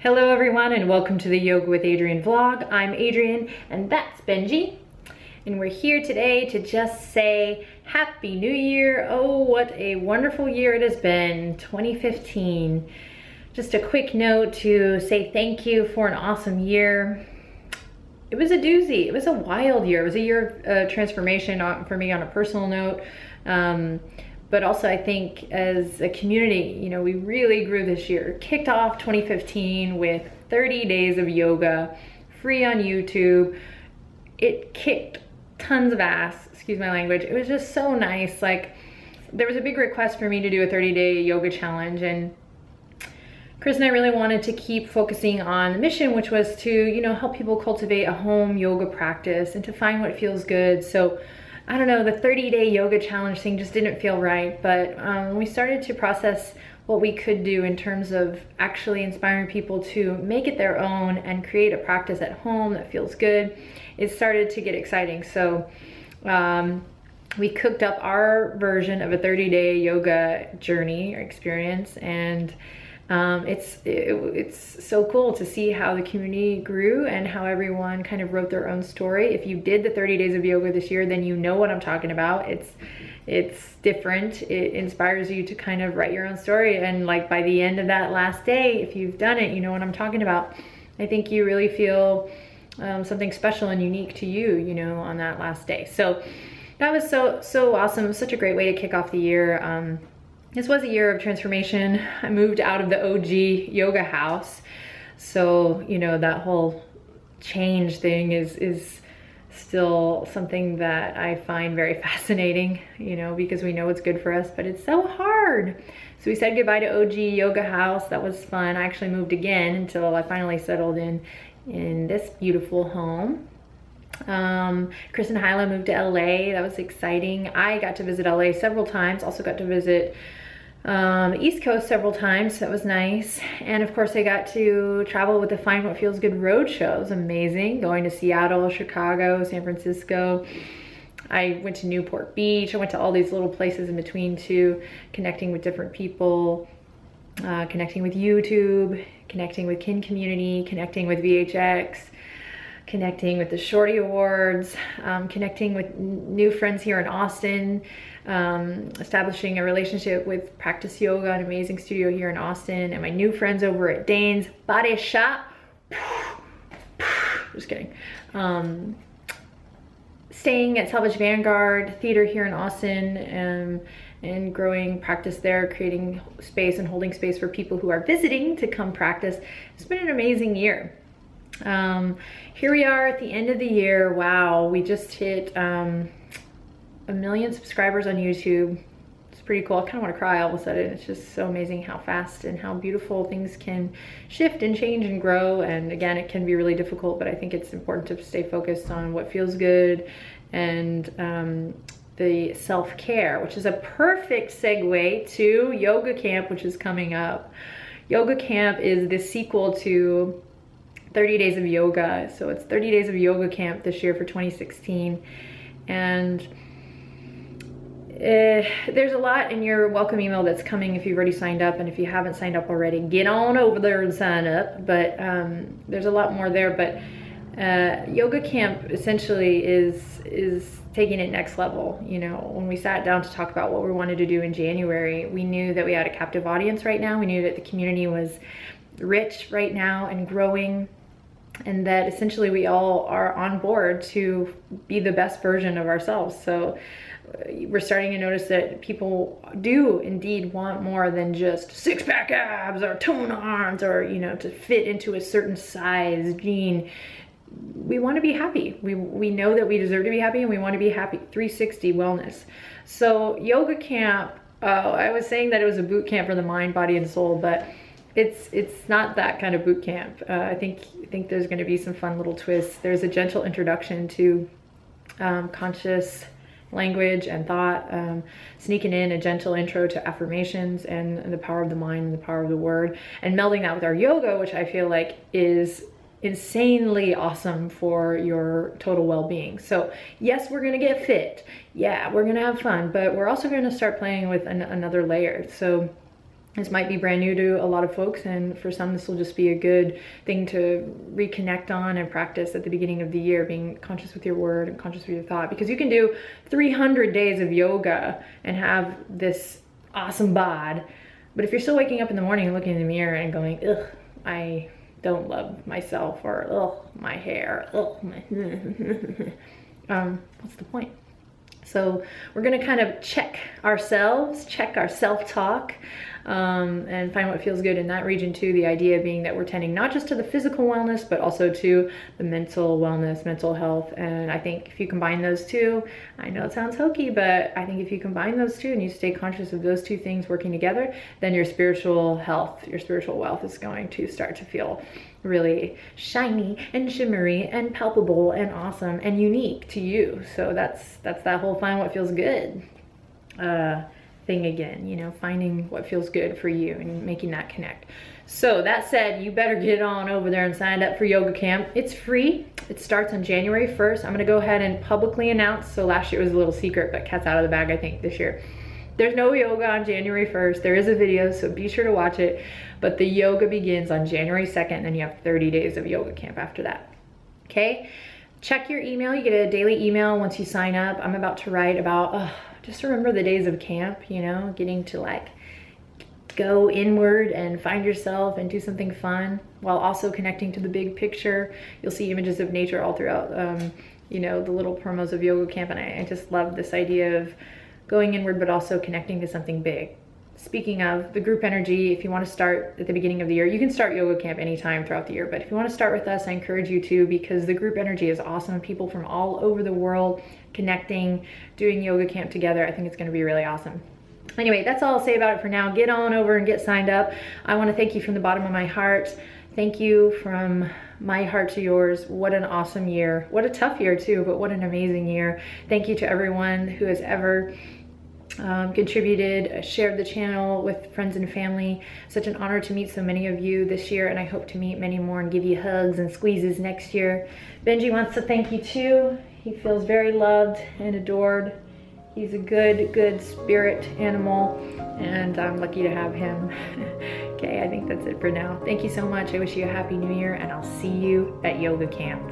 Hello everyone and welcome to the Yoga with Adriene vlog. I'm Adriene and that's Benji. And we're here today to just say Happy New Year. Oh, what a wonderful year it has been, 2015. Just a quick note to say thank you for an awesome year. It was a doozy, it was a wild year. It was a year of transformation for me on a personal note. But also I think as a community, we really grew this year. Kicked off 2015 with 30 days of yoga, free on YouTube. It kicked tons of ass, excuse my language. It was just so nice. Like, there was a big request for me to do a 30-day yoga challenge, and Chris and I really wanted to keep focusing on the mission, which was to, help people cultivate a home yoga practice and to find what feels good. So I don't know, the 30-day yoga challenge thing just didn't feel right, but we started to process what we could do in terms of actually inspiring people to make it their own and create a practice at home that feels good. It started to get exciting. So we cooked up our version of a 30-day yoga journey or experience, and it's so cool to see how the community grew and how everyone kind of wrote their own story. If you did the 30 days of yoga this year, then you know what I'm talking about. It's different. It inspires you to kind of write your own story, and like by the end of that last day, if you've done it, you know what I'm talking about. I think you really feel something special and unique to you, on that last day. So that was so awesome. It was such a great way to kick off the year. This was a year of transformation. I moved out of the OG yoga house. So, that whole change thing is still something that I find very fascinating, because we know it's good for us, but it's so hard. So we said goodbye to OG yoga house. That was fun. I actually moved again until I finally settled in this beautiful home. Chris and Hyla moved to LA. That was exciting. I got to visit LA several times. Also got to visit the East Coast several times. That was nice. And of course I got to travel with the Find What Feels Good roadshow. It was amazing. Going to Seattle, Chicago, San Francisco. I went to Newport Beach. I went to all these little places in between too, connecting with different people, connecting with YouTube, connecting with Kin Community, connecting with VHX, connecting with the Shorty Awards, connecting with new friends here in Austin, establishing a relationship with Practice Yoga, an amazing studio here in Austin, and my new friends over at Dane's Body Shop. Just kidding. Staying at Salvage Vanguard Theater here in Austin, and growing practice there, creating space and holding space for people who are visiting to come practice. It's been an amazing year. Here we are at the end of the year. Wow, we just hit 1 million subscribers on YouTube. It's pretty cool. I kind of want to cry all of a sudden. It's just so amazing how fast and how beautiful things can shift and change and grow. And again, it can be really difficult, but I think it's important to stay focused on what feels good and the self-care, which is a perfect segue to Yoga Camp, which is coming up. Yoga Camp is the sequel to 30 Days of Yoga. So it's 30 Days of Yoga Camp this year for 2016. And there's a lot in your welcome email that's coming if you've already signed up. And if you haven't signed up already, get on over there and sign up. But there's a lot more there. But Yoga Camp essentially is taking it next level. When we sat down to talk about what we wanted to do in January, we knew that we had a captive audience right now. We knew that the community was rich right now and growing, and that essentially we all are on board to be the best version of ourselves. So we're starting to notice that people do indeed want more than just six-pack abs or toned arms or, to fit into a certain size jean. We want to be happy. We know that we deserve to be happy, and we want to be happy. 360 wellness. So Yoga Camp, I was saying that it was a boot camp for the mind, body, and soul, but it's not that kind of boot camp. I think there's going to be some fun little twists. There's a gentle introduction to conscious language and thought, sneaking in a gentle intro to affirmations and the power of the mind and the power of the word, and melding that with our yoga, which I feel like is insanely awesome for your total well-being. So yes, we're gonna get fit. Yeah, we're gonna have fun, but we're also gonna start playing with another layer. So This might be brand new to a lot of folks, and for some this will just be a good thing to reconnect on and practice at the beginning of the year, being conscious with your word and conscious with your thought, because you can do 300 days of yoga and have this awesome bod, but if you're still waking up in the morning and looking in the mirror and going, ugh, I don't love myself, or ugh, my hair, ugh, what's the point? So we're gonna kind of check ourselves, check our self-talk, and find what feels good in that region too. The idea being that we're tending not just to the physical wellness, but also to the mental wellness, mental health. And I think if you combine those two, I know it sounds hokey, but I think if you combine those two and you stay conscious of those two things working together, then your spiritual health, your spiritual wealth is going to start to feel really shiny and shimmery and palpable and awesome and unique to you. So that's that whole find what feels good thing again, you know, finding what feels good for you and making that connect. So that said, you better get on over there and sign up for yoga camp. It's free. It starts on January 1st. I'm gonna go ahead and publicly announce, so last year it was a little secret, but cat's out of the bag I think this year. There's no yoga on January 1st. There is a video, so be sure to watch it. But the yoga begins on January 2nd, and then you have 30 days of yoga camp after that. Okay? Check your email. You get a daily email once you sign up. I'm about to write about, just remember the days of camp, you know, getting to like go inward and find yourself and do something fun while also connecting to the big picture. You'll see images of nature all throughout, you know, the little promos of yoga camp. And I just love this idea of going inward, but also connecting to something big. Speaking of the group energy, if you want to start at the beginning of the year, you can start yoga camp anytime throughout the year, but if you want to start with us, I encourage you to, because the group energy is awesome. People from all over the world connecting, doing yoga camp together. I think it's going to be really awesome. Anyway, that's all I'll say about it for now. Get on over and get signed up. I want to thank you from the bottom of my heart. Thank you from my heart to yours. What an awesome year. What a tough year too, but what an amazing year. Thank you to everyone who has ever contributed, shared the channel with friends and family. Such an honor to meet so many of you this year, and I hope to meet many more and give you hugs and squeezes next year. Benji wants to thank you too. He feels very loved and adored. He's a good spirit animal, and I'm lucky to have him. Okay, I think that's it for now. Thank you so much. I wish you a happy new year, and I'll see you at yoga camp.